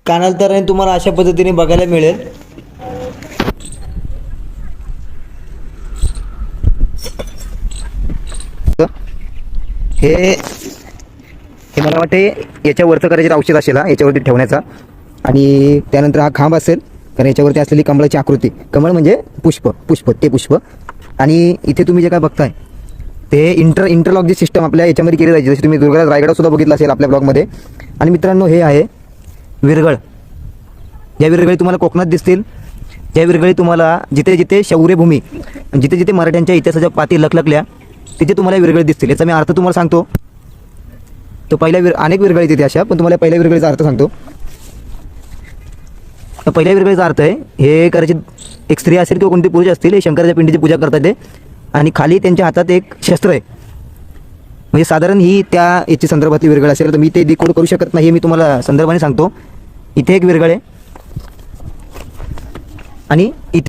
कानांतराने तुम्हाला अशा पद्धतीने बघायला मिळेल. हे मला वाटते याच्यावरचं करायचं औषध असेल हा, याच्यावरती ठेवण्याचा. आणि त्यानंतर हा खांब असेल, कारण याच्यावरती असलेली कमळाची आकृती, कमळ म्हणजे पुष्प ते पुष्प. आणि इथे तुम्ही जे काय बघताय ते इंटरलॉक जी सिस्टम आपल्या याच्यामध्ये केली जायची, जशी तुम्ही दुर्गाराज रायगडसुद्धा बघितलं असेल आपल्या ब्लॉगमध्ये. आणि मित्रांनो, हे आहे विरगळ. या विरगळी तुम्हाला कोकणात दिसतील. ज्या विरगळी तुम्हाला जिथे जिथे शौर्यभूमी, जिथे जिथे मराठ्यांच्या इतिहासाच्या पाती लखलखल्या, तिथे तुम्हाला विरगळी दिसतील. याचा मी अर्थ तुम्हाला सांगतो. तो अनेक विरगळी तिथे अशा, पण तुम्हाला पहिल्या विरगळीचा अर्थ सांगतो. पहिल्या विरगळीचा अर्थ आहे, हे करायचे एक स्त्री असेल किंवा कोणती पुरुष असतील, हे शंकराच्या पिंडीची पूजा करतात ते. आणि खाली त्यांच्या हातात एक शस्त्र आहे. म्हणजे साधारण ही त्या याची संदर्भातली विरगळ असेल, तर मी ते डिकोड करू शकत नाही, मी तुम्हाला संदर्भाने सांगतो. इथे एक विरगळ आहे आणि इथे